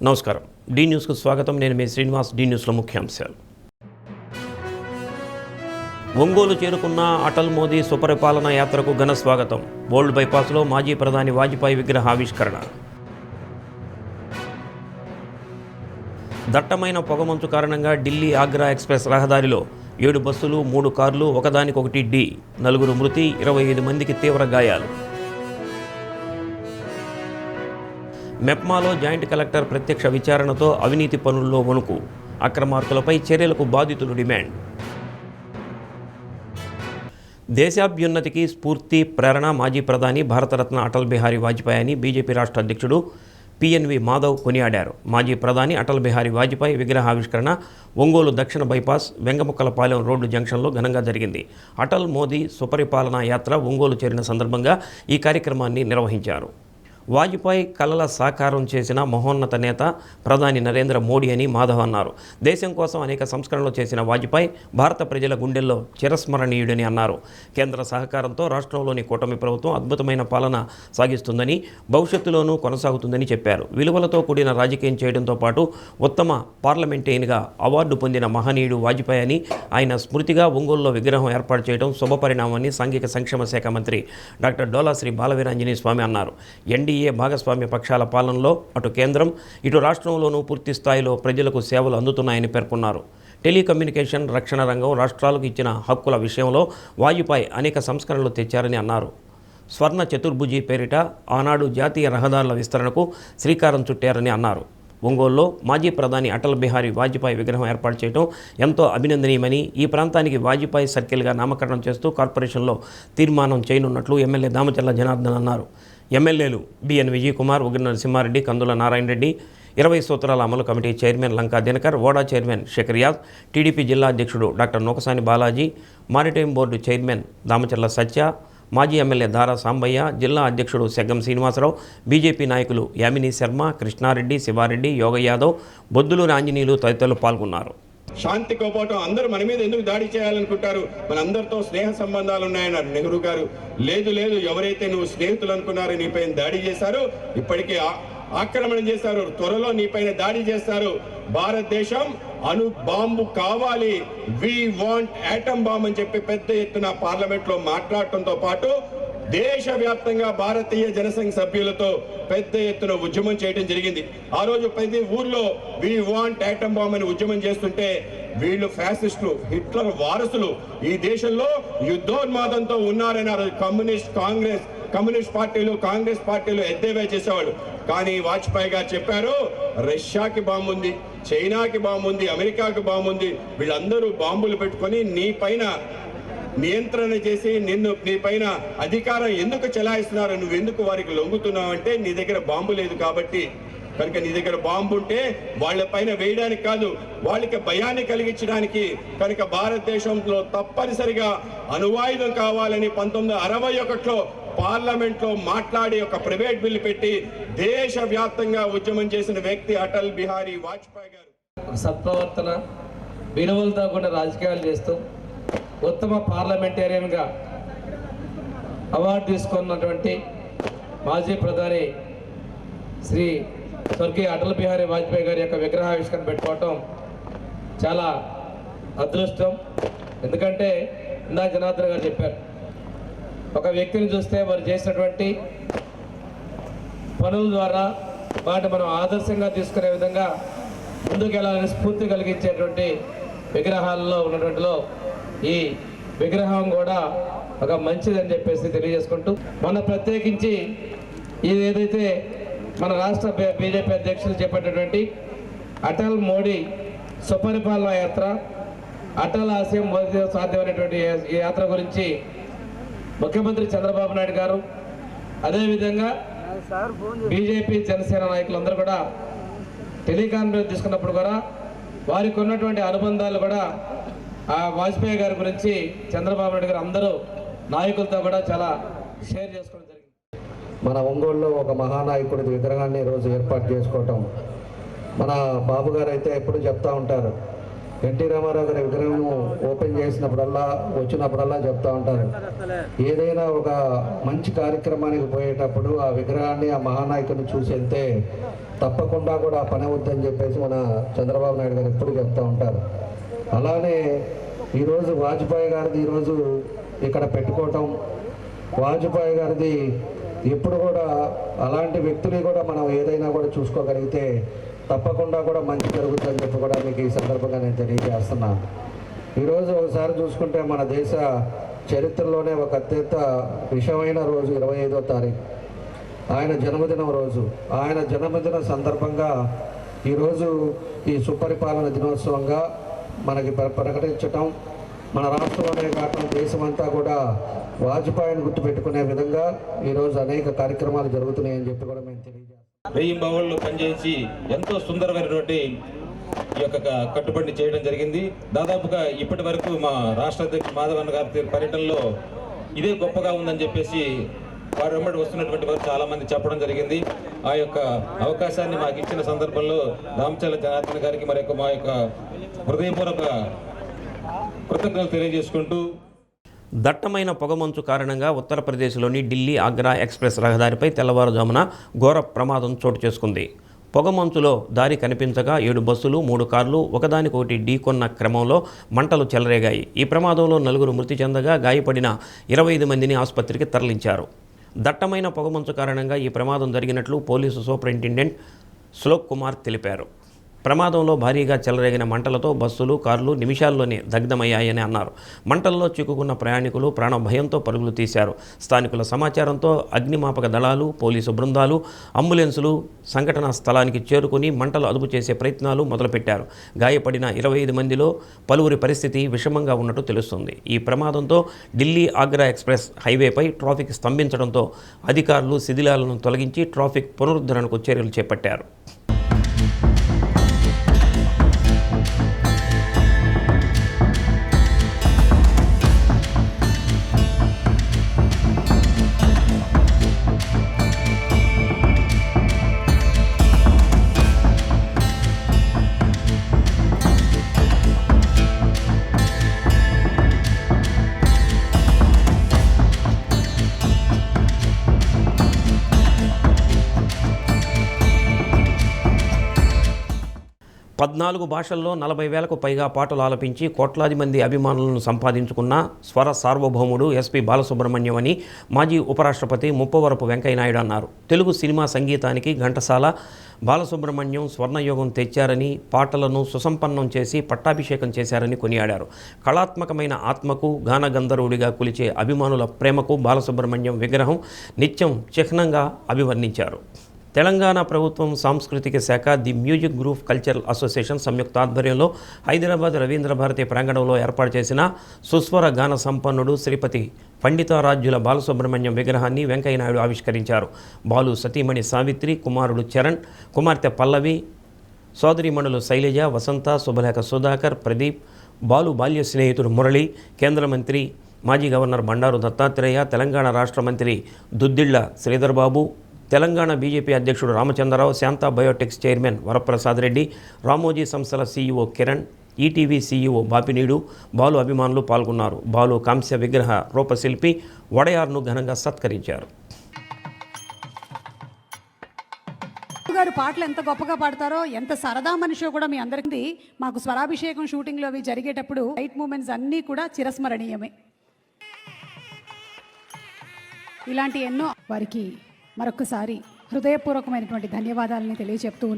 నమస్కారం. డి న్యూస్కు స్వాగతం. నేను మీ శ్రీనివాస్. డి న్యూస్లో ముఖ్యాంశాలు. ఒంగోలు చేరుకున్న అటల్ మోదీ సుపరిపాలన యాత్రకు ఘన స్వాగతం. ఓల్డ్ బైపాస్లో మాజీ ప్రధాని వాజ్పేయి విగ్రహావిష్కరణ. దట్టమైన పొగమంచు కారణంగా ఢిల్లీ ఆగ్రా ఎక్స్ప్రెస్ రహదారిలో 7 బస్సులు 3 కార్లు ఒకదానికొకటి ఢీ. 4 మృతి, 25 మందికి తీవ్ర గాయాలు. మెప్మాలో జాయింట్ కలెక్టర్ ప్రత్యక్ష విచారణతో అవినీతి పనుల్లో వణుకు. అక్రమార్కులపై చర్యలకు బాధితులు డిమాండ్. దేశాభ్యున్నతికి స్ఫూర్తి, ప్రేరణ మాజీ ప్రధాని భారతరత్న అటల్ బిహారీ వాజ్పేయి అని బీజేపీ రాష్ట్ర అధ్యక్షుడు పిఎన్వి మాధవ్ కొనియాడారు. మాజీ ప్రధాని అటల్ బిహారీ వాజ్పేయి విగ్రహావిష్కరణ ఒంగోలు దక్షిణ బైపాస్ వెంగముక్కలపాలెం రోడ్డు జంక్షన్లో ఘనంగా జరిగింది. అటల్ మోదీ సుపరిపాలనా యాత్ర ఒంగోలు చేరిన సందర్భంగా ఈ కార్యక్రమాన్ని నిర్వహించారు. వాజ్పేయి కలల సాకారం చేసిన మహోన్నత నేత ప్రధాని నరేంద్ర మోడీ అని మాధవ్ అన్నారు. దేశం కోసం అనేక సంస్కరణలు చేసిన వాజ్పేయి భారత ప్రజల గుండెల్లో చిరస్మరణీయుడని అన్నారు. కేంద్ర సహకారంతో రాష్ట్రంలోని కూటమి ప్రభుత్వం అద్భుతమైన పాలన సాగిస్తుందని, భవిష్యత్తులోనూ కొనసాగుతుందని చెప్పారు. విలువలతో కూడిన రాజకీయం చేయడంతో పాటు ఉత్తమ పార్లమెంటేరియన్గా అవార్డు పొందిన మహనీయుడు వాజ్పేయి అని, ఆయన స్మృతిగా ఒంగోలులో విగ్రహం ఏర్పాటు చేయడం శుభపరిణామని సాంఘిక సంక్షేమ శాఖ మంత్రి డాక్టర్ డోలా శ్రీ బాలవీరాంజనేయ స్వామి అన్నారు. ఎన్డీఏ భాగస్వామ్య పక్షాల పాలనలో అటు కేంద్రం ఇటు రాష్ట్రంలోనూ పూర్తి స్థాయిలో ప్రజలకు సేవలు అందుతున్నాయని పేర్కొన్నారు. టెలికమ్యూనికేషన్, రక్షణ రంగం రాష్ట్రాలకు ఇచ్చిన హక్కుల విషయంలో వాజ్పేయి అనేక సంస్కరణలు తెచ్చారని అన్నారు. స్వర్ణ చతుర్భుజి పేరిట ఆనాడు జాతీయ రహదారుల విస్తరణకు శ్రీకారం చుట్టారని అన్నారు. ఒంగోలులో మాజీ ప్రధాని అటల్ బిహారీ వాజ్పేయి విగ్రహం ఏర్పాటు చేయడం ఎంతో అభినందనీయమని, ఈ ప్రాంతానికి వాజ్పేయి సర్కిల్గా నామకరణం చేస్తూ కార్పొరేషన్లో తీర్మానం చేయనున్నట్లు ఎమ్మెల్యే దామచర్ల జనార్దన్ అన్నారు. ఎమ్మెల్యేలు బిఎన్ విజయ్ కుమార్, ఉగ్ర నరసింహారెడ్డి, కందుల నారాయణ రెడ్డి, 20 సూత్రాల అమలు committee chairman Lanka Dinakar, OUDA chairman Shekhar Yad, TDP జిల్లా అధ్యక్షుడు doctor Nukasani Balaji, maritime board chairman Damacharla Satya, మాజీ ఎమ్మెల్యే దారా సాంబయ్య, జిల్లా అధ్యక్షుడు సెగ్గం శ్రీనివాసరావు, బీజేపీ నాయకులు యామిని శర్మ, కృష్ణారెడ్డి, శివారెడ్డి, యోగ యాదవ్, బొద్దులూరి ఆంజనేయులు తదితరులు పాల్గొన్నారు. శాంతి కోపోవటం అందరూ మన మీద ఎందుకు దాడి చేయాలనుకుంటారు? మన అందరితో స్నేహ సంబంధాలు ఉన్నాయన్నారు నెహ్రూ గారు. లేదు లేదు, ఎవరైతే నువ్వు స్నేహితులు అనుకున్నారో నీపైన దాడి చేశారో, ఇప్పటికే ఆక్రమణ చేశారు, త్వరలో నీపైన దాడి చేస్తారు. భారతదేశం అణు బాంబు కావాలి, వి వాంట్ యాటమ్ బాంబ్ అని చెప్పి పెద్ద ఎత్తున పార్లమెంట్ లో మాట్లాడటంతో పాటు దేశవ్యాప్తంగా భారతీయ జనసంఘ సభ్యులతో పెద్ద ఎత్తున ఉద్యమం చేయడం జరిగింది. ఆ రోజు ప్రతి ఊర్లో వి వాంట్ యాటమ్ బాంబ్ అని ఉద్యమం చేస్తుంటే వీళ్ళు ఫ్యాసిస్టులు, హిట్లర్ వారసులు ఈ దేశంలో యుద్ధోన్మాదంతో ఉన్నారని ఆ రోజు కమ్యూనిస్ట్ పార్టీలు, కాంగ్రెస్ పార్టీలు ఎద్దేవా చేసేవాళ్ళు. కానీ వాజ్పేయి గారు చెప్పారు, రష్యాకి బాంబు ఉంది, చైనాకి బాంబు ఉంది, అమెరికాకి బాంబు ఉంది, వీళ్ళందరూ బాంబులు పెట్టుకొని నీ పైన నియంత్రణ చేసి నీ పైన అధికారం ఎందుకు చెలాయిస్తున్నారు, నువ్వెందుకు వారికి లొంగుతున్నావు అంటే నీ దగ్గర బాంబు లేదు కాబట్టి. కనుక నీ దగ్గర బాంబు ఉంటే వాళ్ళ పైన వేయడానికి కాదు, వాళ్ళకి భయాన్ని కలిగించడానికి. కనుక భారతదేశంలో తప్పనిసరిగా అణువాయుధం కావాలని 1961లో పార్లమెంట్లో మాట్లాడి ఒక ప్రైవేట్ బిల్లు పెట్టి దేశవ్యాప్తంగా ఉద్యమం చేసిన వ్యక్తి అటల్ బిహారీ వాజ్పేయి గారు. సత్ప్రవర్తన, విలువలతో కూడా రాజకీయాలు చేస్తూ ఉత్తమ పార్లమెంటేరియన్గా అవార్డు తీసుకున్నటువంటి మాజీ ప్రధాని శ్రీ స్వర్గీయ అటల్ బిహారీ వాజ్పేయి గారి యొక్క విగ్రహావిష్కరణ పెట్టుకోవటం చాలా అదృష్టం. ఎందుకంటే ఇందాక జనార్దన్ గారు చెప్పారు, ఒక వ్యక్తిని చూస్తే వారు చేసినటువంటి పనుల ద్వారా వాటిని మనం ఆదర్శంగా తీసుకునే విధంగా ముందుకెళ్ళాలని స్ఫూర్తి కలిగించేటువంటి విగ్రహాలలో ఉన్నటువంటిలో ఈ విగ్రహం కూడా ఒక మంచిదని చెప్పేసి తెలియజేసుకుంటూ, మన ప్రత్యేకించి ఇది ఏదైతే మన రాష్ట్ర బీజేపీ అధ్యక్షులు చెప్పేటటువంటి అటల్ మోడీ సుపరిపాలన యాత్ర, అటల్ ఆశయం మోదీ సాధ్యమైనటువంటి ఈ యాత్ర గురించి ముఖ్యమంత్రి చంద్రబాబు నాయుడు గారు, అదేవిధంగా బీజేపీ జనసేన నాయకులందరూ కూడా టెలికాన్ఫరెన్స్ తీసుకున్నప్పుడు కూడా వారికి ఉన్నటువంటి అనుబంధాలు కూడా ఆ వాజ్పేయి గారి గురించి చంద్రబాబు నాయుడు గారు అందరూ నాయకులతో కూడా చాలా షేర్ చేసుకోవడం జరిగింది. మన ఒంగోలులో ఒక మహానాయకుడి విగ్రహాన్ని ఈరోజు ఏర్పాటు చేసుకోవటం, మన బాబు గారు అయితే ఎప్పుడు చెప్తా ఉంటారు, ఎన్టీ రామారావు గారి విగ్రహం ఓపెన్ వచ్చినప్పుడల్లా చెప్తా ఉంటారు, ఏదైనా ఒక మంచి కార్యక్రమానికి పోయేటప్పుడు ఆ విగ్రహాన్ని, ఆ మహానాయకుడిని చూసి వెళ్తే తప్పకుండా కూడా ఆ పని అవుద్దని చెప్పేసి మన చంద్రబాబు నాయుడు గారు ఎప్పుడు చెప్తూ ఉంటారు. అలానే ఈరోజు వాజ్పేయి గారిది ఈరోజు ఇక్కడ పెట్టుకోవటం, వాజ్పేయి గారిది ఎప్పుడు కూడా అలాంటి వ్యక్తులు కూడా మనం ఏదైనా కూడా చూసుకోగలిగితే తప్పకుండా కూడా మంచి జరుగుతుందని చెప్పి కూడా మీకు ఈ సందర్భంగా నేను తెలియజేస్తున్నాను. ఈరోజు ఒకసారి చూసుకుంటే మన దేశ చరిత్రలోనే ఒక అత్యంత విషమైన రోజు 25వ తారీఖు ఆయన జన్మదినం రోజు. ఆయన జన్మదిన సందర్భంగా ఈరోజు ఈ సుపరిపాలన దినోత్సవంగా మనకి ప్రకటించటం, మన రాష్ట్రంలోనే కాకుండా దేశమంతా కూడా వాజ్పేయిని గుర్తుపెట్టుకునే విధంగా ఈరోజు అనేక కార్యక్రమాలు జరుగుతున్నాయని చెప్పి కూడా మేము తెలియజేస్తాం. 1000 బావుల్లో పనిచేసి ఎంతో సుందరమైనటువంటి ఈ యొక్క కట్టుబడిని చేయడం జరిగింది. దాదాపుగా ఇప్పటి వరకు మా రాష్ట్ర అధ్యక్షుడు మాధవన్ గారి పర్యటనలో ఇదే గొప్పగా ఉందని చెప్పేసి వారు వెంబడి వస్తున్నటువంటి వారు చాలా మంది చెప్పడం జరిగింది. ఆ యొక్క అవకాశాన్ని మాకు ఇచ్చిన సందర్భంలో రామచల్ల జనార్దన్ గారికి మరి మా యొక్క హృదయపూర్వక కృతజ్ఞతలు తెలియజేసుకుంటూ, దట్టమైన పొగమంచు కారణంగా ఉత్తరప్రదేశ్లోని ఢిల్లీ ఆగ్రా ఎక్స్ప్రెస్ రహదారిపై తెల్లవారుజామున ఘోర ప్రమాదం చోటు చేసుకుంది. పొగమంచులో దారి కనిపించగా 7 బస్సులు 3 కార్లు ఒకదానికొకటి ఢీకొన్న క్రమంలో మంటలు చెలరేగాయి. ఈ ప్రమాదంలో 4 మృతి చెందగా గాయపడిన 25 మందిని ఆసుపత్రికి తరలించారు. దట్టమైన పొగమంచు కారణంగా ఈ ప్రమాదం జరిగినట్లు పోలీసు సూపరింటెండెంట్ శ్లోక్ కుమార్ తెలిపారు. ప్రమాదంలో భారీగా చెలరేగిన మంటలతో బస్సులు, కార్లు నిమిషాల్లోనే దగ్ధమయ్యాయని అన్నారు. మంటల్లో చిక్కుకున్న ప్రయాణికులు ప్రాణ భయంతో పరుగులు తీశారు. స్థానికుల సమాచారంతో అగ్నిమాపక దళాలు, పోలీసు బృందాలు, అంబులెన్సులు సంఘటనా స్థలానికి చేరుకుని మంటలు అదుపు చేసే ప్రయత్నాలు మొదలుపెట్టారు. గాయపడిన 25 మందిలో పలువురి పరిస్థితి విషమంగా ఉన్నట్టు తెలుస్తుంది. ఈ ప్రమాదంతో ఢిల్లీ ఆగ్రా ఎక్స్ప్రెస్ హైవేపై ట్రాఫిక్ స్తంభించడంతో అధికారులు శిథిలాలను తొలగించి ట్రాఫిక్ పునరుద్ధరణకు చర్యలు చేపట్టారు. పద్నాలుగు భాషల్లో 40,000కు పైగా పాటలు ఆలపించి కోట్లాది మంది అభిమానులను సంపాదించుకున్న స్వర సార్వభౌముడు ఎస్పి బాలసుబ్రహ్మణ్యం అని మాజీ ఉపరాష్ట్రపతి ముప్పవరపు వెంకయ్యనాయుడు అన్నారు. తెలుగు సినిమా సంగీతానికి ఘంటసాల బాలసుబ్రహ్మణ్యం స్వర్ణయుగం తెచ్చారని, పాటలను సుసంపన్నం చేసి పట్టాభిషేకం చేశారని కొనియాడారు. కళాత్మకమైన ఆత్మకు గానగంధర్వుడిగా కొలిచే అభిమానుల ప్రేమకు బాలసుబ్రహ్మణ్యం విగ్రహం నిత్యం చిహ్నంగా అభివర్ణించారు. తెలంగాణ ప్రభుత్వం సాంస్కృతిక శాఖ, the music group cultural association సంయుక్త ఆధ్వర్యంలో హైదరాబాద్ రవీంద్ర భారతి ప్రాంగణంలో ఏర్పాటు చేసిన సుస్వర గాన సంపన్నుడు శ్రీపతి పండితారాధ్యుల బాలసుబ్రహ్మణ్యం విగ్రహాన్ని వెంకయ్యనాయుడు ఆవిష్కరించారు. బాలు సతీమణి సావిత్రి, కుమారుడు చరణ్, కుమార్తె పల్లవి, సోదరీమణులు శైలజ, వసంత, శుభలేఖ సుధాకర్, ప్రదీప్, బాలు బాల్య స్నేహితుడు మురళి, కేంద్ర మంత్రి మాజీ గవర్నర్ బండారు దత్తాత్రేయ, తెలంగాణ రాష్ట్ర మంత్రి దుద్దిళ్ల శ్రీధర్బాబు, తెలంగాణ బీజేపీ అధ్యక్షుడు రామచంద్రరావు, శాంతా బయోటెక్స్ చైర్మన్ వరప్రసాద్ రెడ్డి, రామోజీ సంస్థల CEO Kiran, ETV CEO Bapineedu, Balu అభిమానులు పాల్గొన్నారు. బాలు కాంస్య విగ్రహ రూపశిల్పి వడయార్ను ఘనంగా సత్కరించారు. గారు పాటలు ఎంత గొప్పగా పాడతారో, ఎంత సరదా మనిషో కూడా మీ అందరికీ. మాకు స్వరాభిషేకం షూటింగ్లో అవి జరిగేటప్పుడు రైట్ మూమెంట్స్ అన్నీ కూడా చిరస్మరణీయమే. ఇలాంటి ఎన్నో వారికి మరొకసారి హృదయపూర్వకమైనటువంటి ధన్యవాదాలని తెలియజెప్తూ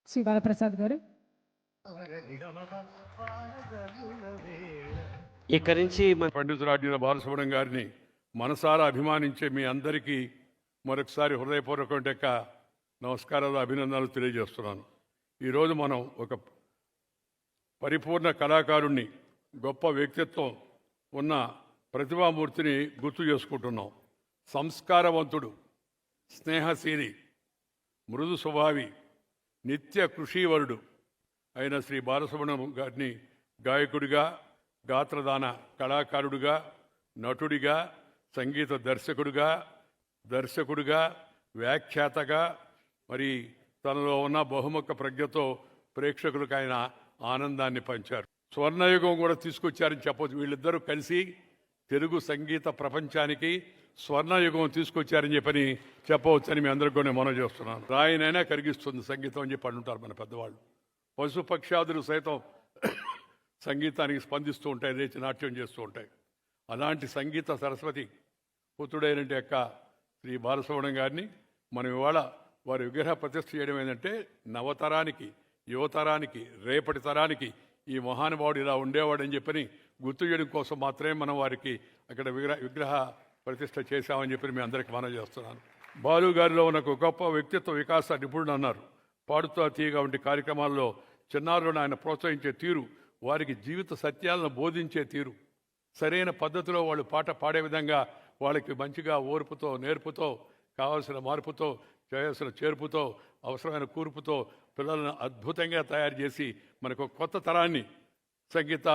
శ్రీ బాలప్రసాద్ గారు. ఇక్కడి నుంచి పండితురాడ్యుల బాలసుబ్రహ్మణ్యం గారిని మనసారా అభిమానించే మీ అందరికీ మరొకసారి హృదయపూర్వక నమస్కారాలు, అభినందనలు తెలియజేస్తున్నాను. ఈరోజు మనం ఒక పరిపూర్ణ కళాకారుణ్ణి, గొప్ప వ్యక్తిత్వం ఉన్న ప్రతిభామూర్తిని గుర్తు చేసుకుంటున్నాం. సంస్కారవంతుడు, స్నేహశీలి, మృదు స్వభావి, నిత్య కృషీవరుడు, అయిన శ్రీ బాలసుబ్రహ్మణ్యం గారిని గాయకుడిగా, గాత్రదాన కళాకారుడిగా, నటుడిగా, సంగీత దర్శకుడిగా, వ్యాఖ్యాతగా, మరి తనలో ఉన్న బహుముఖ ప్రజ్ఞతో ప్రేక్షకులకు ఆయన ఆనందాన్ని పంచారు. స్వర్ణయుగం కూడా తీసుకొచ్చారని చెప్పవచ్చు. వీళ్ళిద్దరూ కలిసి తెలుగు సంగీత ప్రపంచానికి స్వర్ణయుగం తీసుకొచ్చారని చెప్పని చెప్పవచ్చని మీ అందరికీ కూడా మనం చేస్తున్నాను. రాయినైనా కరిగిస్తుంది సంగీతం అని చెప్పి అంటుంటారు మన పెద్దవాళ్ళు. పశుపక్ష్యాదులు సైతం సంగీతానికి స్పందిస్తూ ఉంటాయి, రేచి నాట్యం చేస్తూ ఉంటాయి. అలాంటి సంగీత సరస్వతి పుత్రుడైన యొక్క శ్రీ బాలసుబ్రహ్మణ్యం గారిని మనం ఇవాళ వారి విగ్రహ ప్రతిష్ఠ చేయడం ఏంటంటే నవతరానికి, యువతరానికి, రేపటి తరానికి ఈ మహానుభావుడు ఇలా ఉండేవాడని చెప్పని గుర్తు చేయడం కోసం మాత్రమే మనం వారికి అక్కడ విగ్రహ ప్రతిష్ఠ చేశామని చెప్పి మీ అందరికీ మనం చేస్తున్నాను. బాలు గారిలో ఉన్న ఒక గొప్ప వ్యక్తిత్వ వికాస నిపుణుడు అన్నారు. పాడుతా తీయగా వంటి కార్యక్రమాల్లో చిన్నారులను ఆయన ప్రోత్సహించే తీరు, వారికి జీవిత సత్యాలను బోధించే తీరు, సరైన పద్ధతిలో వాళ్ళు పాట పాడే విధంగా వాళ్ళకి మంచిగా ఓర్పుతో, నేర్పుతో, కావాల్సిన మార్పుతో, చేయాల్సిన చేర్పుతో, అవసరమైన కూర్పుతో పిల్లలను అద్భుతంగా తయారు చేసి మనకు కొత్త తరాన్ని సంగీత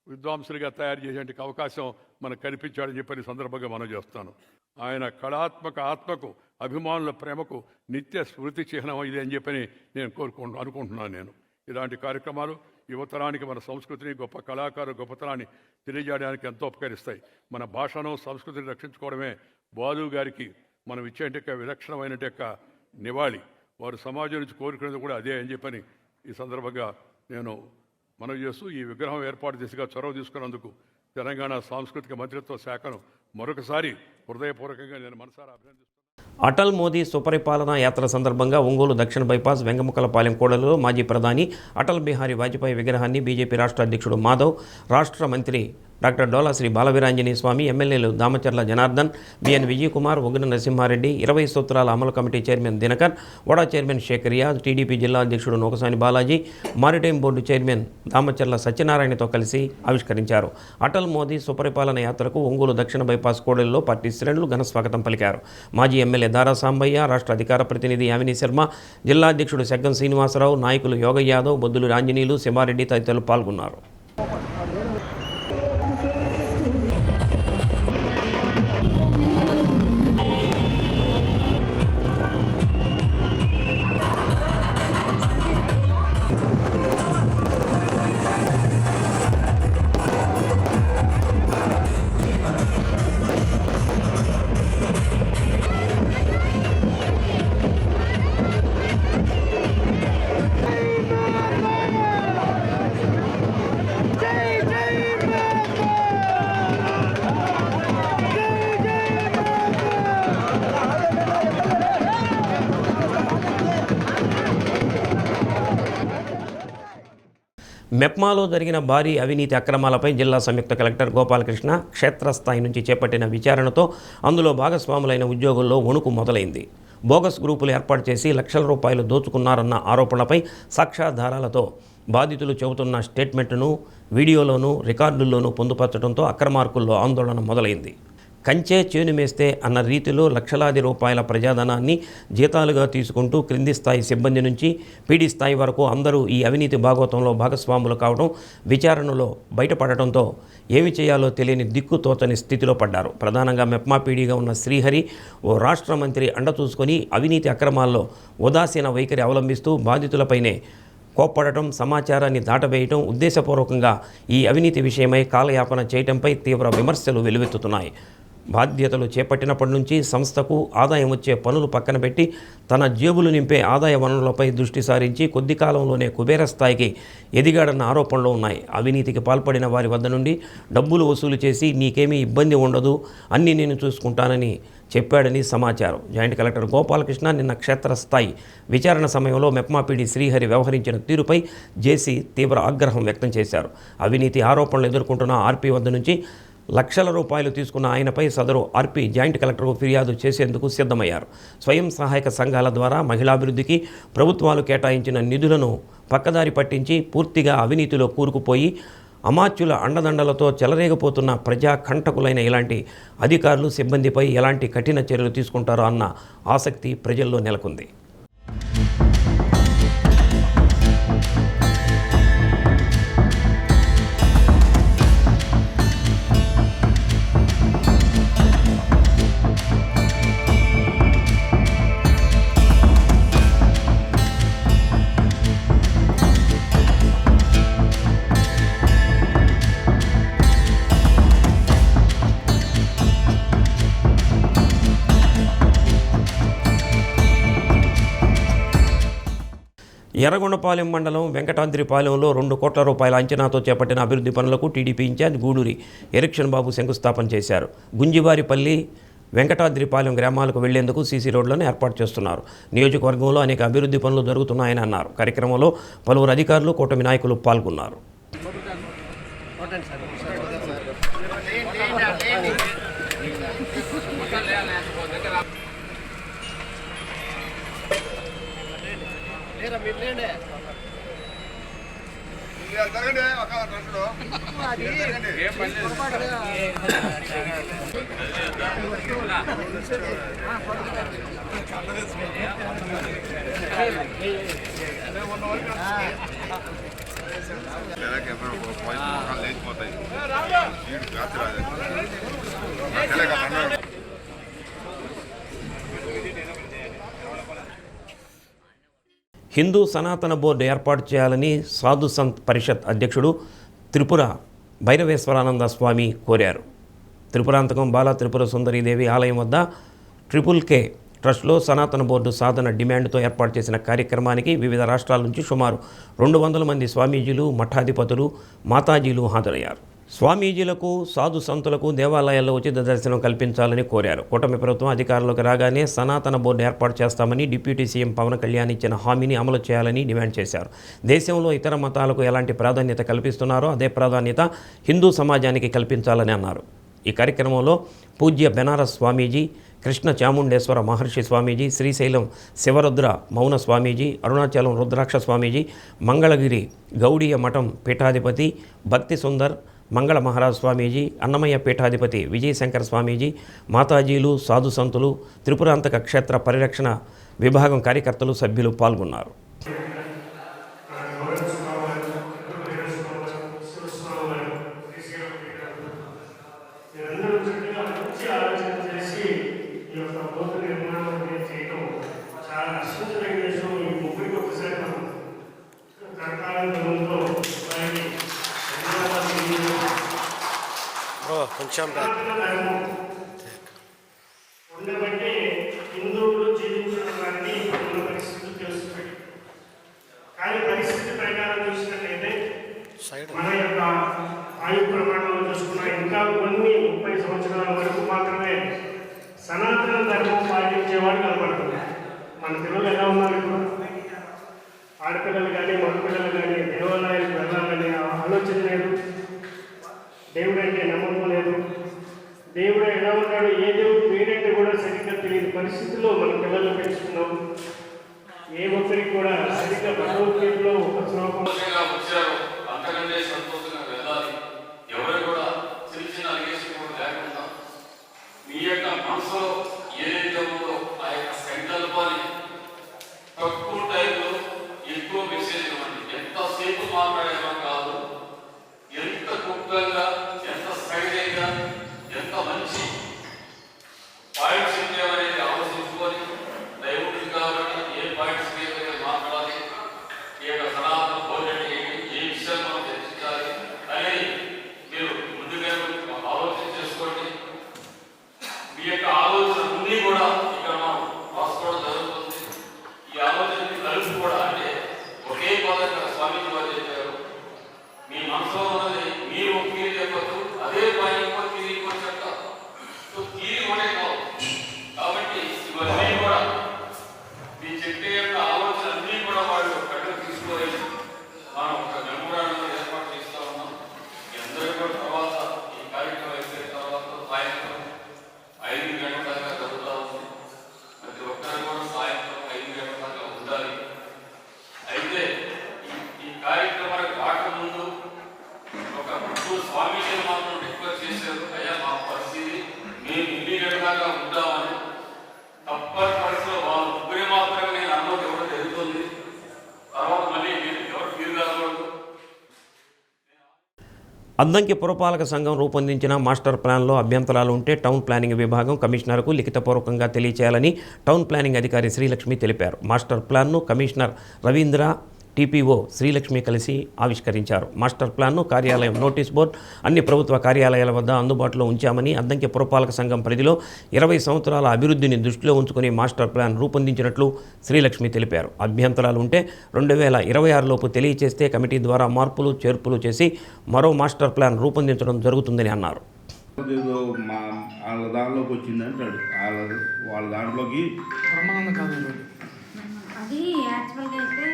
విద్వాంసులుగా తయారు చేసే అవకాశం మనకు కనిపించాడని చెప్పని సందర్భంగా మనం చేస్తాను. ఆయన కళాత్మక ఆత్మకు, అభిమానుల ప్రేమకు నిత్య స్మృతి చిహ్నం ఇది అని చెప్పని నేను అనుకుంటున్నాను. ఇలాంటి కార్యక్రమాలు యువతరానికి మన సంస్కృతిని, గొప్ప కళాకారు గొప్పతనాన్ని తెలియజేయడానికి ఎంతో ఉపకరిస్తాయి. మన భాషను, సంస్కృతిని రక్షించుకోవడమే బాలు గారికి మనం ఇచ్చే విలక్షణమైన నివాళి. వారు సమాజం నుంచి కోరుకునేది కూడా అదే అని చెప్పని ఈ సందర్భంగా నేను మనవి చేస్తూ ఈ విగ్రహం ఏర్పాటు దిశగా చొరవ తీసుకున్నందుకు తెలంగాణ సాంస్కృతిక మంత్రిత్వ శాఖను మరొకసారి హృదయపూర్వకంగా నేను మనసారా అభినందిస్తున్నాను. అటల్ మోదీ సుపరిపాలనా యాత్ర సందర్భంగా ఒంగోలు దక్షిణ బైపాస్ వెంగముకలపాలెం కూడలిలో మాజీ ప్రధాని అటల్ బిహారీ వాజ్పేయి విగ్రహాన్ని బీజేపీ రాష్ట్ర అధ్యక్షుడు మాధవ్, రాష్ట్ర మంత్రి డాక్టర్ డోలా శ్రీ బాలవీరాంజనేయ స్వామి, ఎమ్మెల్యేలు దామచర్ల జనార్దన్, బిఎన్ విజయ్ కుమార్, ఉగ్ర నరసింహారెడ్డి, 20 సూత్రాల అమలు committee chairman Dinakar, OUDA chairman Sheikh Riyaz, TDP జిల్లా అధ్యక్షుడు Nukasani Balaji, maritime board chairman Damacharla సత్యనారాయణతో కలిసి ఆవిష్కరించారు. అటల్ మోదీ సుపరిపాలన యాత్రకు ఒంగోలు దక్షిణ బైపాస్ కూడలిలో పార్టీ శ్రేణులు ఘన స్వాగతం పలికారు. మాజీ ఎమ్మెల్యే దారా సాంబయ్య, రాష్ట్ర అధికార ప్రతినిధి యామిని శర్మ, జిల్లా అధ్యక్షుడు సెగ్గం శ్రీనివాసరావు, నాయకులు యోగ యాదవ్, బొద్దులు ఆంజనేయులు, శివారెడ్డి తదితరులు పాల్గొన్నారు. మెప్మాలో జరిగిన భారీ అవినీతి అక్రమాలపై జిల్లా సంయుక్త కలెక్టర్ గోపాలకృష్ణ క్షేత్రస్థాయి నుంచి చేపట్టిన విచారణతో అందులో భాగస్వాములైన ఉద్యోగుల్లో వణుకు మొదలైంది. బోగస్ గ్రూపులు ఏర్పాటు చేసి లక్షల రూపాయలు దోచుకున్నారన్న ఆరోపణలపై సాక్ష్యాధారాలతో బాధితులు చెబుతున్న స్టేట్మెంట్ను వీడియోలోనూ రికార్డుల్లోనూ పొందుపరచడంతో అక్రమార్కుల్లో ఆందోళన మొదలైంది. కంచే చేను మేస్తే అన్న రీతిలో లక్షలాది రూపాయల ప్రజాధనాన్ని జీతాలుగా తీసుకుంటూ క్రింది స్థాయి సిబ్బంది నుంచి పీడీ స్థాయి వరకు అందరూ ఈ అవినీతి భాగవతంలో భాగస్వాములు కావడం విచారణలో బయటపడటంతో ఏమి చేయాలో తెలియని దిక్కుతోచని స్థితిలో పడ్డారు. ప్రధానంగా మెప్మా పీడీగా ఉన్న శ్రీహరి ఓ రాష్ట్ర మంత్రి అండ చూసుకొని అవినీతి అక్రమాల్లో ఉదాసీన వైఖరి అవలంబిస్తూ బాధితులపైనే కోప్పడటం, సమాచారాన్ని దాటవేయటం, ఉద్దేశపూర్వకంగా ఈ అవినీతి విషయమై కాలయాపన చేయటంపై తీవ్ర విమర్శలు వెల్లువెత్తుతున్నాయి. బాధ్యతలు చేపట్టినప్పటి నుంచి సంస్థకు ఆదాయం వచ్చే పనులు పక్కన పెట్టి తన జేబులు నింపే ఆదాయ వనరులపై దృష్టి సారించి కొద్ది కాలంలోనే కుబేర స్థాయికి ఎదిగాడన్న ఆరోపణలు ఉన్నాయి. అవినీతికి పాల్పడిన వారి వద్ద నుండి డబ్బులు వసూలు చేసి నీకేమీ ఇబ్బంది ఉండదు, అన్నీ నేను చూసుకుంటానని చెప్పాడని సమాచారం. జాయింట్ కలెక్టర్ గోపాలకృష్ణ నిన్న క్షేత్రస్థాయి విచారణ సమయంలో మెప్మాపీడి శ్రీహరి వ్యవహరించిన తీరుపై జేసీ తీవ్ర ఆగ్రహం వ్యక్తం చేశారు. అవినీతి ఆరోపణలు ఎదుర్కొంటున్న ఆర్పీ వద్ద నుంచి లక్షల రూపాయలు తీసుకున్న ఆయనపై సదరు ఆర్పీ జాయింట్ కలెక్టర్కు ఫిర్యాదు చేసేందుకు సిద్ధమయ్యారు. స్వయం సహాయక సంఘాల ద్వారా మహిళాభివృద్ధికి ప్రభుత్వాలు కేటాయించిన నిధులను పక్కదారి పట్టించి పూర్తిగా అవినీతిలో కూరుకుపోయి అమాత్యుల అండదండలతో చెలరేగిపోతున్న ప్రజా కంటకులైన ఇలాంటి అధికారులు, సిబ్బందిపై ఎలాంటి కఠిన చర్యలు తీసుకుంటారో అన్న ఆసక్తి ప్రజల్లో నెలకొంది. ఎర్రగొండపాలెం మండలం వెంకటాద్రిపాలెంలో 2 కోట్ల రూపాయల అంచనాతో చేపట్టిన అభివృద్ధి పనులకు టీడీపీ ఇన్ఛార్జ్ గూడూరి ఎరిక్షన్ బాబు శంకుస్థాపన చేశారు. గుంజివారిపల్లి, వెంకటాద్రిపాలెం గ్రామాలకు వెళ్లేందుకు సీసీ రోడ్లను ఏర్పాటు చేస్తున్నారు. నియోజకవర్గంలో అనేక అభివృద్ధి పనులు జరుగుతున్నాయని అన్నారు. కార్యక్రమంలో పలువురు అధికారులు, కూటమి నాయకులు పాల్గొన్నారు. హిందూ సనాతన బోర్డు ఏర్పాటు చేయాలని సాధు సంత్ పరిషత్ అధ్యక్షుడు త్రిపుర భైరవేశ్వరానంద స్వామి కోరారు. త్రిపురాంతకం బాల త్రిపుర సుందరీదేవి ఆలయం వద్ద KKK ట్రస్ట్లో సనాతన బోర్డు సాధన డిమాండ్తో ఏర్పాటు చేసిన కార్యక్రమానికి వివిధ రాష్ట్రాల నుంచి సుమారు 200 మంది స్వామీజీలు, మఠాధిపతులు, మాతాజీలు హాజరయ్యారు. స్వామీజీలకు, సాధు సంతులకు దేవాలయాల్లో ఉచిత దర్శనం కల్పించాలని కోరారు. కూటమి ప్రభుత్వం అధికారంలోకి రాగానే సనాతన బోర్డు ఏర్పాటు చేస్తామని డిప్యూటీ సీఎం పవన్ కళ్యాణ్ ఇచ్చిన హామీని అమలు చేయాలని డిమాండ్ చేశారు. దేశంలో ఇతర మతాలకు ఎలాంటి ప్రాధాన్యత కల్పిస్తున్నారో అదే ప్రాధాన్యత హిందూ సమాజానికి కల్పించాలని అన్నారు. ఈ కార్యక్రమంలో పూజ్య బెనారస్ స్వామీజీ, కృష్ణ చాముండేశ్వర మహర్షి స్వామీజీ, శ్రీశైలం శివరుద్ర మౌన స్వామీజీ, అరుణాచలం రుద్రాక్ష స్వామీజీ, మంగళగిరి గౌడీయ మఠం పీఠాధిపతి భక్తి సుందర్ మంగళ మహారాజ్ స్వామీజీ, అన్నమయ్య పీఠాధిపతి విజయశంకర్ స్వామీజీ, మాతాజీలు, సాధు సంతులు, త్రిపురాంతక క్షేత్ర పరిరక్షణ విభాగం కార్యకర్తలు, సభ్యులు పాల్గొన్నారు. ఉండబట్టి హిందువులు జీవించడానికి ఉన్న పరిస్థితులు తెలుస్తుంది. కానీ పరిస్థితి ప్రకారం చూసినట్లయితే మన యొక్క ఆయు ప్రమాణంలో చూసుకున్న ఇంకా కొన్ని 30 సంవత్సరాల వరకు మాత్రమే సనాతన ధర్మం పాటించేవాడు కనపడుతుంది. మన పిల్లలు ఎలా ఉన్నారు ఇప్పుడు? ఆడపిల్లలు కానీ మగపిల్లలు కానీ దేవాలయాలకు వెళ్ళాలని ఆలోచన లేదు, దేవుడు అంటే నమ్మకం లేదు. దేవుడు ఎలా ఉన్నాడు, ఏ దేవుడు పేరంటే కూడా సరిగ్గా తెలియని పరిస్థితుల్లో మన పిల్లలు పెంచుతున్నాం. ఏ ఒక్కరికి కూడా సరిగ్గా భగవద్గీతలో ఒక శ్లోకం అంతకంటే సంతోషంగా వెళ్ళాలి. ఎవరు కూడా చిన్న చిన్న అలిగేషన్ కూడా లేకుండా మీ యొక్క మనసులో ఏదైతే ఉందో ఆ యొక్క సంకల్పాన్ని తక్కువ టైంలో ఎక్కువ మెసేజ్ ఇవ్వండి. ఎంతసేపు మాట్లాడేమో కాదు, ఎంత కుక్కగా, ఎంత సైలెంట్గా, ఎంత మంచి పాయింట్స్ ఉండేవనేది ఆలోచించుకొని దైవుడికి కాబట్టి ఏ పాయింట్స్ మీద మాట్లాడాలి, ఈ యొక్క సనాతన బోధన ఏ విషయాలు మనం చర్చించాలి అనేది మీరు ముందుగా ఆలోచన చేసుకోండి. మీ యొక్క ఆలోచన అన్నీ కూడా ఇక్కడ మనం రాసుకోవడం జరుగుతుంది. ఈ ఆలోచనకి కలిసి కూడా అంటే ఒకే పదంగా స్వామీజీ వారు చెప్పారు, మీ మనసులో ఉన్నది మీరు ఒక తీరు చెప్పచ్చు, అదే పని ఇంకో తీరు ఇంకో చెప్తారు. సో తీరు కూడా కావు. కాబట్టి ఇవన్నీ కూడా మీ చెప్పే యొక్క ఆలోచన అన్నీ కూడా వాళ్ళు కట్టుకు తీసుకొని మనం ఒక మెమోరాండం ఏర్పాటు చేస్తూ ఉన్నాం. మీ అందరూ కూడా తర్వాత ఈ కార్యక్రమం అయిపోయిన తర్వాత సాయంత్రం 5 గంటల దాకా జరుగుతూ ఉంది. ప్రతి ఒక్కరు కూడా సాయంత్రం 5 గంటల దాకా ఉండాలి. అయితే ఈ కార్యక్రమానికి రాకముందు ఒక ముగ్గురు స్వామీజీలు మాత్రం రిక్వెస్ట్ చేశారు, అయ్యా మా పరిస్థితి మేము ఇన్ని గంటలాగా ఉంటామని. తప్పని పరిస్థితిలో వాళ్ళు ముగ్గురే మాత్రమే నేను అన్నది ఎవరు జరుగుతుంది. తర్వాత మళ్ళీ ఎవరు తీరు కాకూడదు. అద్దంకి పురపాలక సంఘం రూపొందించిన మాస్టర్ ప్లాన్లో అభ్యంతరాలు ఉంటే టౌన్ ప్లానింగ్ విభాగం కమిషనర్కు లిఖితపూర్వకంగా తెలియచేయాలని టౌన్ ప్లానింగ్ అధికారి శ్రీలక్ష్మి తెలిపారు. మాస్టర్ ప్లాన్ను కమిషనర్ రవీంద్ర టీపీఓ శ్రీలక్ష్మి కలిసి ఆవిష్కరించారు. మాస్టర్ ప్లాన్ను కార్యాలయం, నోటీస్ బోర్డు అన్ని ప్రభుత్వ కార్యాలయాల వద్ద అందుబాటులో ఉంచామని, అద్దంకి పురపాలక సంఘం పరిధిలో 20 సంవత్సరాల అభివృద్ధిని దృష్టిలో ఉంచుకుని మాస్టర్ ప్లాన్ రూపొందించినట్లు శ్రీలక్ష్మి తెలిపారు. అభ్యంతరాలు ఉంటే 2026 లోపు తెలియచేస్తే కమిటీ ద్వారా మార్పులు చేర్పులు చేసి మరో మాస్టర్ ప్లాన్ రూపొందించడం జరుగుతుందని అన్నారు. వాళ్ళ దాంట్లోకి వచ్చింది అంటాడు, వాళ్ళ దాంట్లోకి అది యాక్చువల్గా అయితే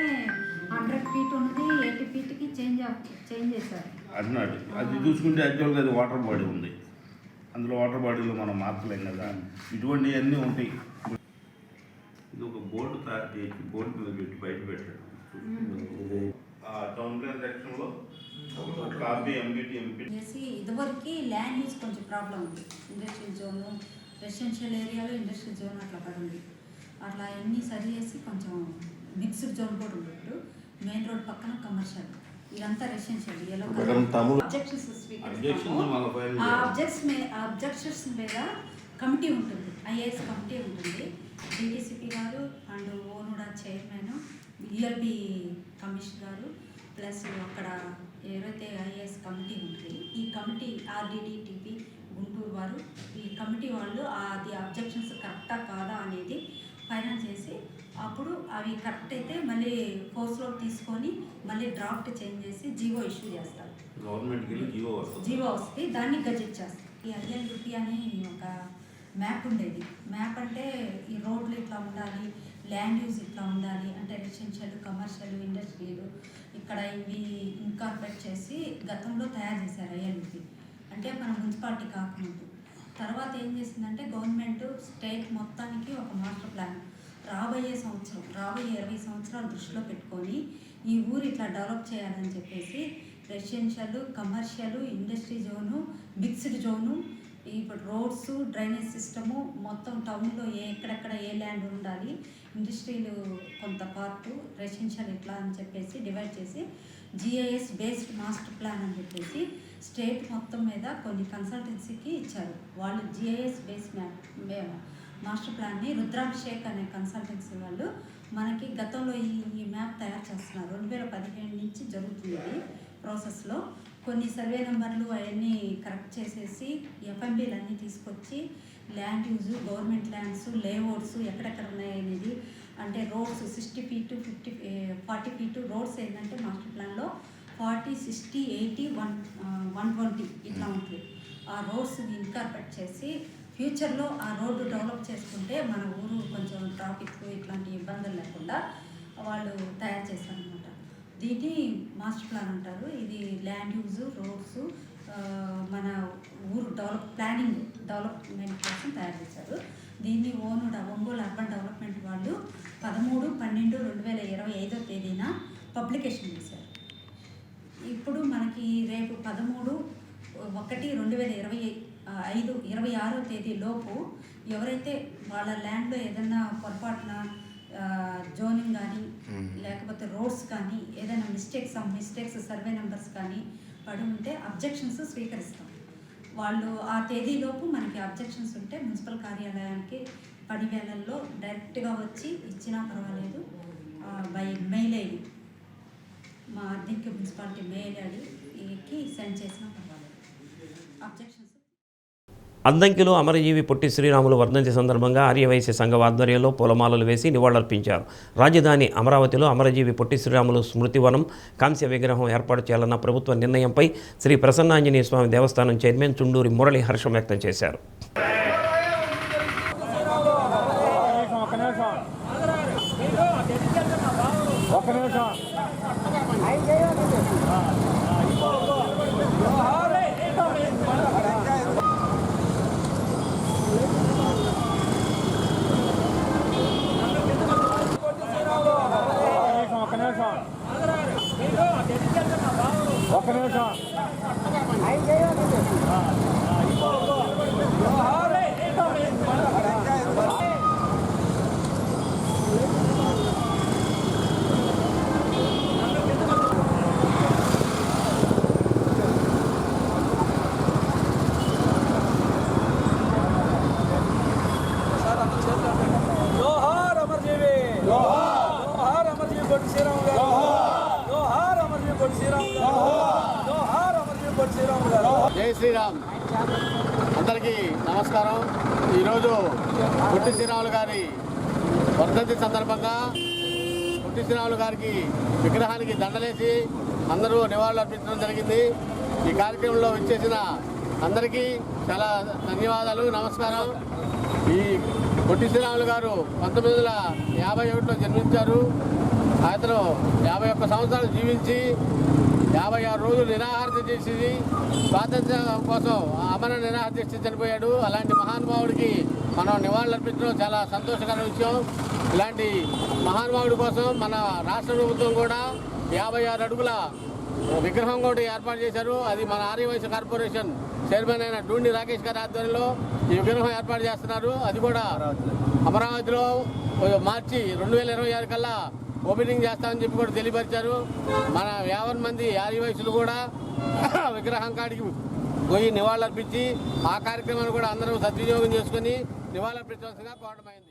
100 ఫీట్ ఉన్నది 80 ఫీట్కి చేంజ్ చేశారు అన్నాడు. అది చూసుకుంటే యాక్చువల్గా అది వాటర్ బాడీ ఉంది, అందులో వాటర్ బాడీలో మనం మార్చలేం కదా, ఇటువంటివన్నీ ఉంటాయి. ఇది ఒక బోర్డు తయారు చేసి బోర్డు మీద పెట్టి బయట పెట్టాడు. టౌన్ ప్లాన్ సెక్షన్లో కాపీ ఎంపీటీ చేసి ఇదివరకు ల్యాండ్ యూజ్ కొంచెం ప్రాబ్లం ఉంది. ఇండస్ట్రియల్ జోను, రెసిడెన్షియల్ ఏరియాలో ఇండస్ట్రియల్ జోన్ అట్లా పడింది. అట్లా అన్నీ సరి చేసి కొంచెం మిక్స్డ్ జోన్ కూడా ఉండేట్టు, మెయిన్ రోడ్ పక్కన కమర్షియల్, ఇదంతా రెసిడెన్షియల్. అబ్జెక్షన్స్ మీద కమిటీ ఉంటుంది, ఐఏఎస్ కమిటీ ఉంటుంది. డిటిసిపి గారు అండ్ ఓనుడా చైర్మన్, ఈఎల్బి కమిషనర్ గారు, ప్లస్ అక్కడ ఏవైతే ఐఏఎస్ కమిటీ ఉంటుంది, ఈ కమిటీ ఆర్డిడిటిపి గుంటూరు వారు, ఈ కమిటీ వాళ్ళు అది అబ్జెక్షన్స్ కరెక్టా కాదా అనేది ఫైనల్ చేసి అప్పుడు అవి కరెక్ట్ అయితే మళ్ళీ ఫోర్స్లో తీసుకొని మళ్ళీ డ్రాఫ్ట్ చేంజ్ చేసి జీవో ఇష్యూ చేస్తారు. గవర్నమెంట్కి జీవో వస్తుంది, దాన్ని గజెట్ చేస్తారు. ఈ ఐఎల్యూపీ అని ఒక మ్యాప్ ఉండేది. మ్యాప్ అంటే ఈ రోడ్లు ఇట్లా ఉండాలి, ల్యాండ్ యూజ్ ఇట్లా ఉండాలి, అంటే రెసిడెన్షియల్, కమర్షియల్, ఇండస్ట్రియల్ ఇక్కడ ఇవి ఇన్కార్పొరేట్ చేసి గతంలో తయారు చేశారు ఐఎల్యూపీ. అంటే మన మున్సిపాలిటీ కాకముందు. తర్వాత ఏం చేసిందంటే గవర్నమెంట్ స్టేట్ మొత్తానికి ఒక మాస్టర్ ప్లాన్ రాబోయే 20 సంవత్సరాలు దృష్టిలో పెట్టుకొని ఈ ఊరు ఇట్లా డెవలప్ చేయాలని చెప్పేసి residential, commercial, industry zone, mixed zone, ఇప్పుడు రోడ్స్, డ్రైనేజ్ సిస్టము మొత్తం టౌన్లో ఎక్కడెక్కడ ఏ ల్యాండ్ ఉండాలి, ఇండస్ట్రీలు కొంత పార్టు, రెసిడెన్షియల్ ఇట్లా అని చెప్పేసి డివైడ్ చేసి జిఐఎస్ బేస్డ్ మాస్టర్ ప్లాన్ అని చెప్పేసి స్టేట్ మొత్తం మీద కొన్ని కన్సల్టెన్సీకి ఇచ్చారు. వాళ్ళు జిఐఎస్ బేస్డ్ మాస్టర్ ప్లాన్ని రుద్రాభిషేక్ అనే కన్సల్టెన్సీ వాళ్ళు మనకి గతంలో ఈ మ్యాప్ తయారు చేస్తున్నారు. 2017 నుంచి జరుగుతుంది ప్రాసెస్లో. కొన్ని సర్వే నెంబర్లు అవన్నీ కరెక్ట్ చేసేసి ఎఫ్ఎంబీలు అన్నీ తీసుకొచ్చి land use, government lands, layouts ఎక్కడెక్కడ ఉన్నాయనేది, అంటే రోడ్స్ 60 ఫీటు 40 ఫీటు రోడ్స్ ఏంటంటే మాస్టర్ ప్లాన్లో 40, 60, 80, 120 ఇట్లా ఉంటుంది. ఆ రోడ్స్ ఇన్కార్పొరేట్ చేసి ఫ్యూచర్లో ఆ రోడ్డు డెవలప్ చేసుకుంటే మన ఊరు కొంచెం ట్రాఫిక్ ఇట్లాంటి ఇబ్బందులు లేకుండా వాళ్ళు తయారు చేశారనమాట. దీన్ని మాస్టర్ ప్లాన్ అంటారు. ఇది ల్యాండ్ యూజ్, రోడ్స్, మన ఊరు డెవలప్మెంట్ కోసం తయారు చేశారు. దీన్ని ఒంగోలు అర్బన్ డెవలప్మెంట్ వాళ్ళు 13/12/2025 తేదీన పబ్లికేషన్ చేశారు. ఇప్పుడు మనకి రేపు 13/1/2026 తేదీలోపు ఎవరైతే వాళ్ళ ల్యాండ్లో ఏదైనా పొరపాటున జోనింగ్ కానీ లేకపోతే రోడ్స్ కానీ ఏదైనా మిస్టేక్స్ సర్వే నెంబర్స్ కానీ పడి ఉంటే అబ్జెక్షన్స్ స్వీకరిస్తాం. వాళ్ళు ఆ తేదీలోపు మనకి అబ్జెక్షన్స్ ఉంటే మున్సిపల్ కార్యాలయానికి 10 వేళల్లో డైరెక్ట్గా వచ్చి ఇచ్చినా పర్వాలేదు, బై మెయిల్ ఐడి మా అద్దెకి మున్సిపాలిటీ మెయిల్ ఐడికి సెండ్ చేసినా పర్వాలేదు. అబ్జెక్షన్స్. అద్దంకిలో అమరజీవి పొట్టి శ్రీరాములు వర్ధంతి సందర్భంగా ఆర్యవైశ్య సంఘం ఆధ్వర్యంలో పూలమాలలు వేసి నివాళులర్పించారు. రాజధాని అమరావతిలో అమరజీవి పొట్టి శ్రీరాములు స్మృతివనం, కాంస్య విగ్రహం ఏర్పాటు చేయాలన్న ప్రభుత్వ నిర్ణయంపై శ్రీ ప్రసన్నాంజనేయ స్వామి దేవస్థానం చైర్మన్ చుండూరి మురళి హర్షం వ్యక్తం చేశారు. జోహార్ అమర్జీవి, జోహార్ అమర్జీవి పొట్టి శ్రీరాములు గారు. జై శ్రీరామ్. అందరికీ నమస్కారం. ఈరోజు పొట్టి శ్రీరాములు గారి వర్ధంతి సందర్భంగా పొట్టి శ్రీరాములు గారికి విగ్రహానికి దండలేసి అందరూ నివాళులు అర్పించడం జరిగింది. ఈ కార్యక్రమంలో విచ్చేసిన అందరికీ చాలా ధన్యవాదాలు, నమస్కారం. ఈ పొట్టి శ్రీరాములు గారు 1951లో జన్మించారు. అతను 51 సంవత్సరాలు జీవించి 56 రోజులు నిరాహార చేసి స్వాతంత్ర్యం కోసం అమర నిరాహార చేసి చనిపోయాడు. అలాంటి మహానుభావుడికి మనం నివాళులు అర్పించడం చాలా సంతోషకర విషయం. ఇలాంటి మహానుభావుడి కోసం మన రాష్ట్ర ప్రభుత్వం కూడా 56 అడుగుల విగ్రహం కూడా ఏర్పాటు చేశారు. అది మన ఆర్యవైశ్య కార్పొరేషన్ చైర్మన్ అయిన డూండి రాకేష్ గారి ఆధ్వర్యంలో ఈ విగ్రహం ఏర్పాటు చేస్తున్నారు. అది కూడా అమరావతిలో మార్చి 2026 కల్లా ఓపెనింగ్ చేస్తామని చెప్పి కూడా తెలియపరిచారు. మన 50 మంది ఆదివాసులు కూడా విగ్రహం కాడికి పోయి నివాళులర్పించి ఆ కార్యక్రమాన్ని కూడా అందరూ సద్వినియోగం చేసుకుని నివాళులర్పించవలసిందిగా కోరడమైంది.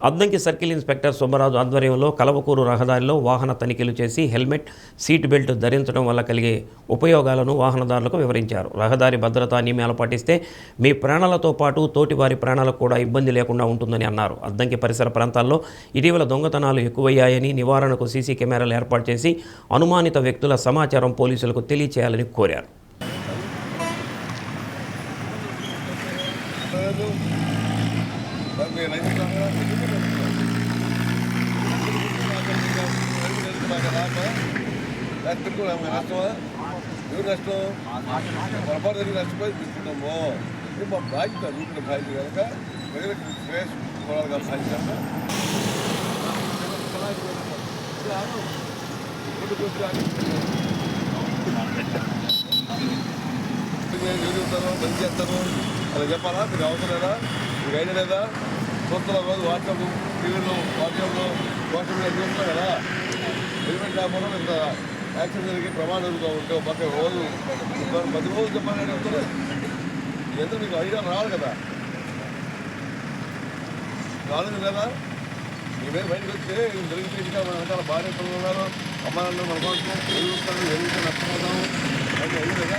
అద్దంకి సర్కిల్ ఇన్స్పెక్టర్ సుబ్బరాజు ఆధ్వర్యంలో కలవకూరు రహదారిలో వాహన తనిఖీలు చేసి హెల్మెట్, సీట్ బెల్ట్ ధరించడం వల్ల కలిగే ఉపయోగాలను వాహనదారులకు వివరించారు. రహదారి భద్రతా నియమాలు పాటిస్తే మీ ప్రాణాలతో పాటు తోటివారి ప్రాణాలకు కూడా ఇబ్బంది లేకుండా ఉంటుందని అన్నారు. అద్దంకి పరిసర ప్రాంతాల్లో ఇటీవల దొంగతనాలు ఎక్కువయ్యాయని, నివారణకు సీసీ కెమెరాలు ఏర్పాటు చేసి అనుమానిత వ్యక్తుల సమాచారం పోలీసులకు తెలియచేయాలని కోరారు. పొరపాటు నష్టపోయి తీసుకుంటాము. మా బాధ్యత రూపుల బాధ్యత కనుక ప్రజలకు శ్రేయస్ కోరాలిగా బాధ్యత. చదువుతాను, మంచి చేస్తాను అలా చెప్పాలా? మీకు అవసరం లేదా? మీకు ఐడియా లేదా? చూస్తున్న రోజు వాట్సాప్, టీవీలో, వాట్సాప్లో, సోషల్ మీడియా చూస్తున్నాం కదా. హెల్మెట్ లేకపోవడం ఇంత యాక్సిడెంట్ జరిగి ప్రమాదం జరుగుతూ ఉంటే ఒక పక్క రోజు 10 రోజులు చెప్పాలని చెప్తారు. ఎందుకు మీకు ఐడియా రావాలి కదా, రాలేదు కదా. మీ మీద బయటకు వస్తే జరిగితే ఇంకా మన వెనకాల భార్య పిల్లలు ఉన్నారు, అమ్మాయిలు మన కోసం ఎదుగుతారు, ఎదుగుతే నష్టపోతాము అంటే అయ్యి కదా,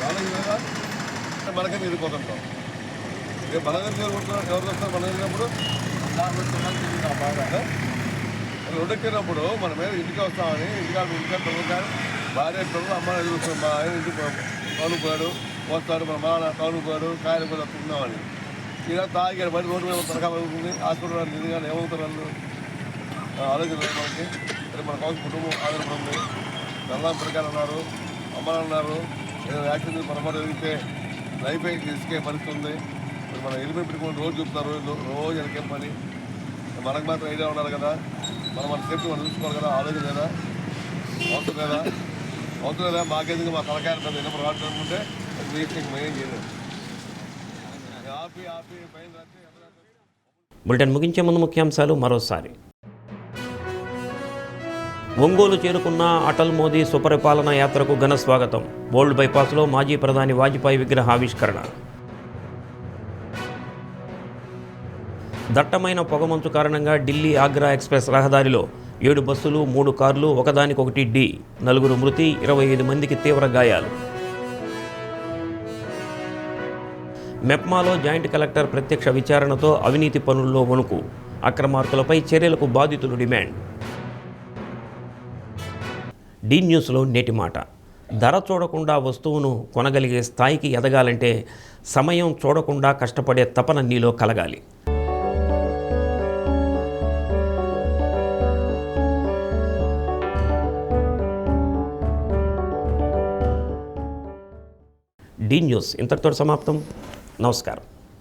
రాలేదు కదా. మనకైతే ఎదుర్కొంటాం. రేపు మన దగ్గర ఎదుర్కొంటున్నారు, ఎవరు వస్తారు మన దగ్గరప్పుడు బాగా ఉండెక్కినప్పుడు మన మీద ఇంటికి వస్తామని ఇంటికి పిల్లలు భార్య పిల్లలు అమ్మాయి ఎదుగుతాం. మా ఆయన ఇంటికి టౌన్ పోయాడు, వస్తాడు, మన మాన టౌన్ పోయాడు, కాయలు కూడా తిన్నామని ఇలా తాగారు. బయట రోడ్డు మీద తనఖా అవుతుంది, హాస్పిటల్ వాళ్ళు ఇది కానీ ఏమవుతారు వాళ్ళు ఆలోచన మనకి. మన కోసం కుటుంబం ఆధారపడింది. నల్లా పిల్లకాయలు ఉన్నారు, అమ్మాయి ఉన్నారు. ఏదైనా యాక్సిడెంట్ పొరపాటు జరిగితే లైఫ్ తీసుకే పరిస్థితి ఉంది. మన హెల్మెట్ పెట్టుకుని రోజు చూపుతారు, రోజు వెనకేం పని. మనకు మాత్రం ఐడియా ఉండాలి కదా, మన సేఫ్టీ మనం చూసుకోవాలి కదా. ఆలోచన లేదా? అవసరం లేదా? అవసరం లేదా? మాకెందుకు మా తలకాయల మీద ఎన్నప్పుడు రావట్లేకుంటే మేం చేయలేదు. బులెటిన్ ముగించే ముందు ముఖ్యాంశాలు మరోసారి. ఒంగోలు చేరుకున్న అటల్ మోదీ సుపరిపాలన యాత్రకు ఘన స్వాగతం. ఓల్డ్ బైపాస్లో మాజీ ప్రధాని వాజ్పేయి విగ్రహ ఆవిష్కరణ. దట్టమైన పొగమంచు కారణంగా ఢిల్లీ ఆగ్రా ఎక్స్ప్రెస్ రహదారిలో 7 బస్సులు 3 కార్లు ఒకదానికొకటి ఢీ. 4 మృతి, 25 మందికి తీవ్ర గాయాలు. మెప్మాలో జాయింట్ కలెక్టర్ ప్రత్యక్ష విచారణతో అవినీతి పనుల్లో వణుకు. అక్రమార్కులపై చర్యలకు బాధితులు డిమాండ్. డి న్యూస్లో నేటి మాట. ధర చూడకుండా వస్తువును కొనగలిగే స్థాయికి ఎదగాలంటే సమయం చూడకుండా కష్టపడే తపన నీలో కలగాలి. డి న్యూస్ ఇంతటితో సమాప్తం. నమస్కారం.